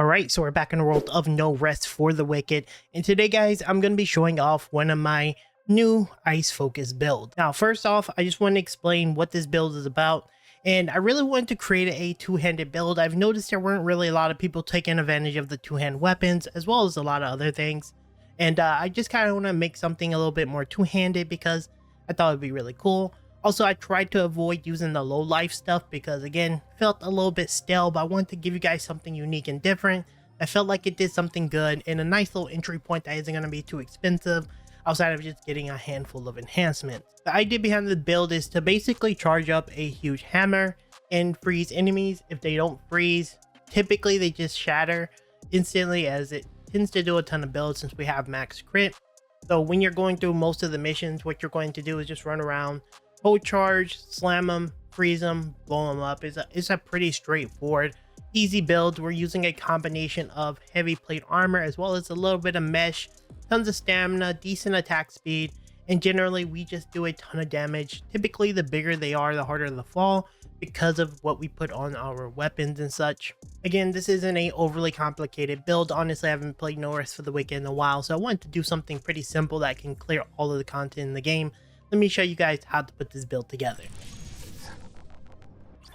Alright, so we're back in the world of No Rest for the Wicked, and today guys, I'm going to be showing off one of my new ice focus builds. Now first off, I just want to explain what this build is about, and I really wanted to create a two-handed build. I've noticed there weren't really a lot of people taking advantage of the two-hand weapons, as well as a lot of other things, and I just kind of want to make something a little bit more two-handed because I thought it would be really cool. Also, I tried to avoid using the low life stuff because, again, felt a little bit stale, but I wanted to give you guys something unique and different. I felt like it did something good and a nice little entry point that isn't going to be too expensive outside of just getting a handful of enhancements. The idea behind the build is to basically charge up a huge hammer and freeze enemies. If they don't freeze, typically they just shatter instantly, as it tends to do a ton of builds since we have max crit. So when you're going through most of the missions, what you're going to do is just run around, hold charge, slam them, freeze them, blow them up. It's a pretty straightforward, easy build. We're using a combination of heavy plate armor as well as a little bit of mesh, tons of stamina, decent attack speed, and generally we just do a ton of damage. Typically the bigger they are, the harder the fall because of what we put on our weapons and such. Again, this isn't a overly complicated build. Honestly, I haven't played No Rest for the Wicked in a while, so I wanted to do something pretty simple that can clear all of the content in the game. Let me show you guys how to put this build together.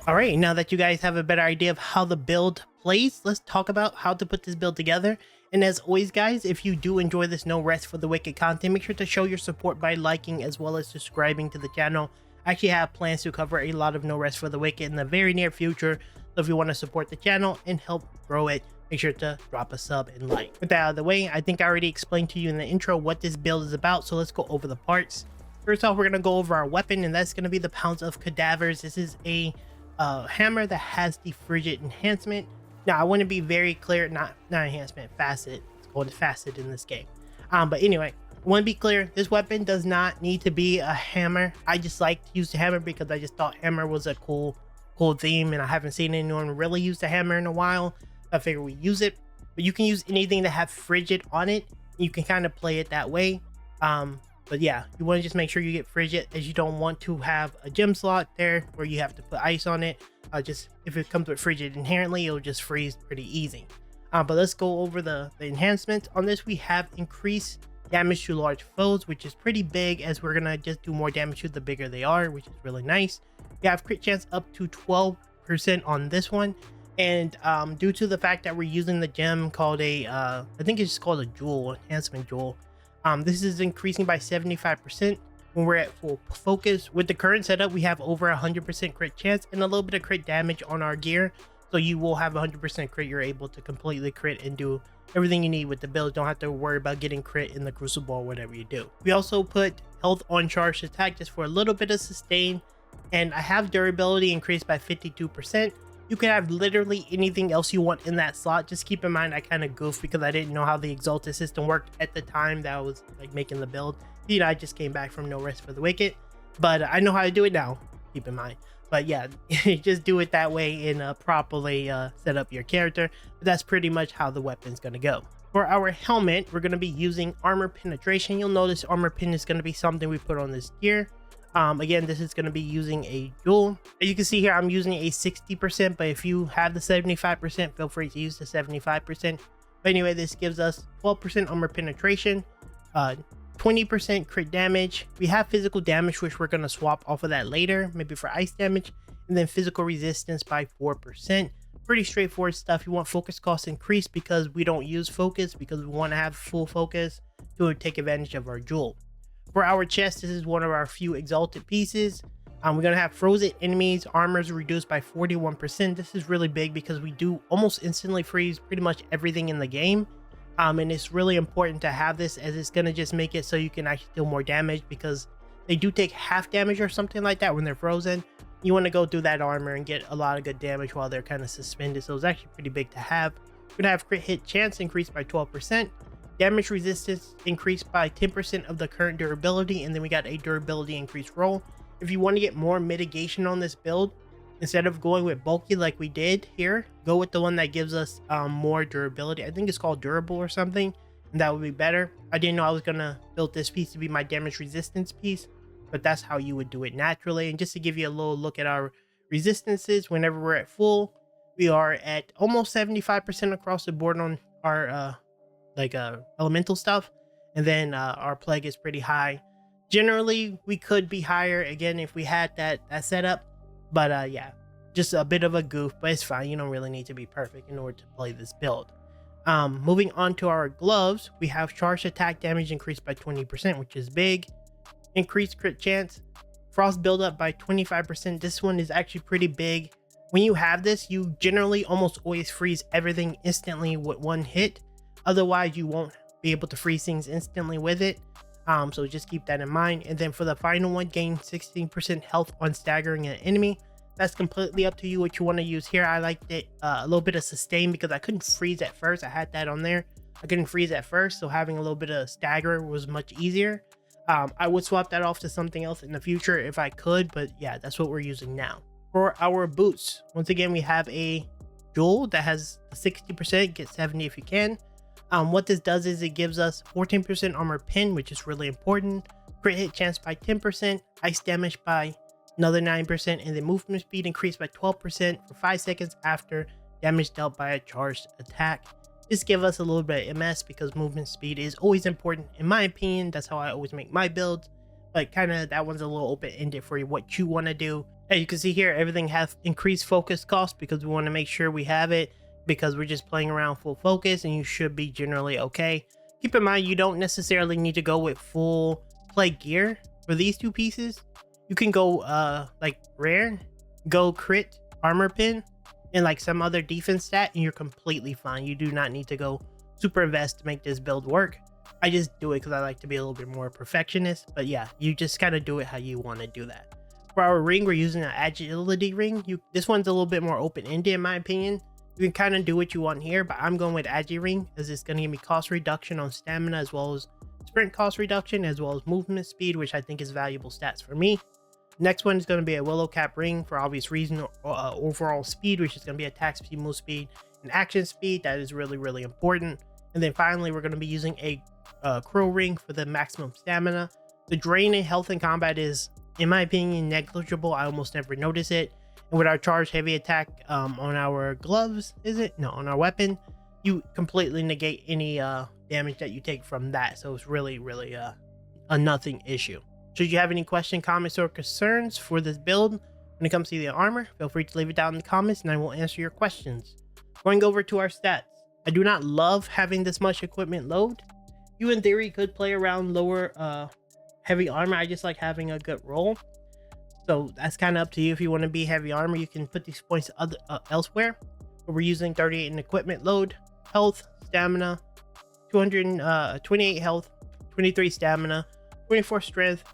Alright, now that you guys have a better idea of how the build plays, let's talk about how to put this build together. And as always guys, if you do enjoy this No Rest for the Wicked content, make sure to show your support by liking as well as subscribing to the channel. I actually have plans to cover a lot of No Rest for the Wicked in the very near future, so if you want to support the channel and help grow it, make sure to drop a sub and like. With that out of the way, I think I already explained to you in the intro what this build is about, so let's go over the parts. First off, we're going to go over our weapon, and that's going to be the Pounds of Cadavers. This is a hammer that has the frigid enhancement. Now, I want to be very clear, not enhancement, facet. It's called facet in this game. But anyway, I want to be clear, this weapon does not need to be a hammer. I just like to use the hammer because I just thought hammer was a cool theme, and I haven't seen anyone really use the hammer in a while. I figured we use it. But you can use anything that have frigid on it. You can kind of play it that way. But yeah, you want to just make sure you get frigid, as you don't want to have a gem slot there where you have to put ice on it. Just if it comes with frigid inherently, it'll just freeze pretty easy. But let's go over the enhancements. On this, we have increased damage to large foes, which is pretty big, as we're gonna just do more damage to the bigger they are, which is really nice. We have crit chance up to 12% on this one, and due to the fact that we're using the gem called a I think it's just called a jewel, enhancement jewel. This is increasing by 75% when we're at full focus. With the current setup, we have over 100% crit chance and a little bit of crit damage on our gear. So you will have 100% crit. You're able to completely crit and do everything you need with the build. Don't have to worry about getting crit in the crucible or whatever you do. We also put health on charged attack just for a little bit of sustain. And I have durability increased by 52%. You can have literally anything else you want in that slot. Just keep in mind, I kind of goofed because I didn't know how the exalted system worked at the time that I was like making the build. You know, I just came back from No Rest for the Wicked, but I know how to do it now, keep in mind. But yeah, just do it that way and properly set up your character. But that's pretty much how the weapon's going to go. For our helmet, we're going to be using armor penetration. You'll notice armor pen is going to be something we put on this gear. Again, this is going to be using a jewel. As you can see here, I'm using a 60%, but if you have the 75%, feel free to use the 75%. But anyway, this gives us 12% armor penetration, 20% crit damage. We have physical damage, which we're going to swap off of that later, maybe for ice damage, and then physical resistance by 4%. Pretty straightforward stuff. You want focus cost increased because we don't use focus, because we want to have full focus to take advantage of our jewel. For our chest, this is one of our few exalted pieces. We're going to have frozen enemies. Armor is reduced by 41%. This is really big because we do almost instantly freeze pretty much everything in the game. And it's really important to have this, as it's going to just make it so you can actually deal more damage, because they do take half damage or something like that when they're frozen. You want to go through that armor and get a lot of good damage while they're kind of suspended. So it's actually pretty big to have. We're going to have crit hit chance increased by 12%. Damage resistance increased by 10% of the current durability, and then we got a durability increased roll. If you want to get more mitigation on this build, instead of going with bulky like we did here, go with the one that gives us more durability. I think it's called durable or something, and that would be better. I didn't know I was going to build this piece to be my damage resistance piece, but that's how you would do it naturally. And just to give you a little look at our resistances, whenever we're at full, We are at almost 75% across the board on our elemental stuff, and then our plague is pretty high. Generally, we could be higher again if we had that setup, but yeah, just a bit of a goof, but it's fine. You don't really need to be perfect in order to play this build. Moving on to our gloves, we have charged attack damage increased by 20%, which is big. Increased crit chance, frost buildup by 25%. This one is actually pretty big. When you have this, you generally almost always freeze everything instantly with one hit. Otherwise, you won't be able to freeze things instantly with it. So just keep that in mind. And then for the final one, gain 16% health on staggering an enemy. That's completely up to you what you want to use here. I liked it a little bit of sustain because I couldn't freeze at first. I had that on there. I couldn't freeze at first, so having a little bit of stagger was much easier. I would swap that off to something else in the future if I could, but yeah, that's what we're using now. For our boots, once again, we have a jewel that has 60%, get 70 if you can. What this does is it gives us 14% armor pin, which is really important. Crit hit chance by 10%, ice damage by another 9%, and then movement speed increased by 12% for 5 seconds after damage dealt by a charged attack. This gives us a little bit of MS because movement speed is always important in my opinion. That's how I always make my builds, but kind of that one's a little open-ended for what you want to do. As you can see here, everything has increased focus cost because we want to make sure we have it, because we're just playing around full focus, and you should be generally okay. Keep in mind, you don't necessarily need to go with full play gear for these two pieces. You can go like rare, go crit, armor pin, and like some other defense stat, and you're completely fine. You do not need to go super vest to make this build work. I just do it because I like to be a little bit more perfectionist, but yeah, you just kind of do it how you want to do that. For our ring, we're using an agility ring. This one's a little bit more open-ended in my opinion. You can kind of do what you want here, but I'm going with Agi Ring because it's going to give me cost reduction on stamina, as well as sprint cost reduction, as well as movement speed, which I think is valuable stats for me. Next one is going to be a Willow Cap Ring for obvious reason, overall speed, which is going to be attack speed, move speed, and action speed. That is really, really important. And then finally, we're going to be using a Crow Ring for the maximum stamina. The drain in health and combat is, in my opinion, negligible. I almost never notice it. And with our charged heavy attack on our gloves, on our weapon, you completely negate any damage that you take from that. So it's really, really a nothing issue. Should you have any questions, comments, or concerns for this build when it comes to the armor, feel free to leave it down in the comments and I will answer your questions. Going over to our stats, I do not love having this much equipment load. You in theory could play around lower heavy armor. I just like having a good roll. So that's kind of up to you. If you want to be heavy armor, you can put these points elsewhere. But we're using 38 in equipment load, health, stamina, 228 health, 23 stamina, 24 strength,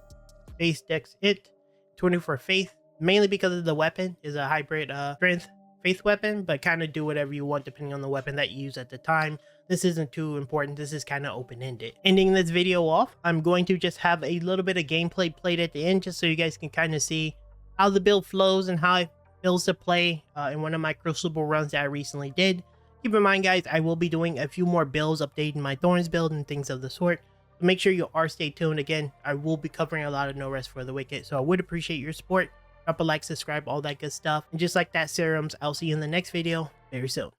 base dex it, 24 faith, mainly because of the weapon is a hybrid strength faith weapon, but kind of do whatever you want depending on the weapon that you use at the time. This isn't too important. This is kind of open-ended. Ending this video off, I'm going to just have a little bit of gameplay played at the end just so you guys can kind of see how the build flows and how it feels to play in one of my Crucible runs that I recently did. Keep in mind, guys, I will be doing a few more builds, updating my Thorns build and things of the sort. So make sure you are stay tuned. Again, I will be covering a lot of No Rest for the Wicked, so I would appreciate your support. Drop a like, subscribe, all that good stuff. And just like that, serums, I'll see you in the next video very soon.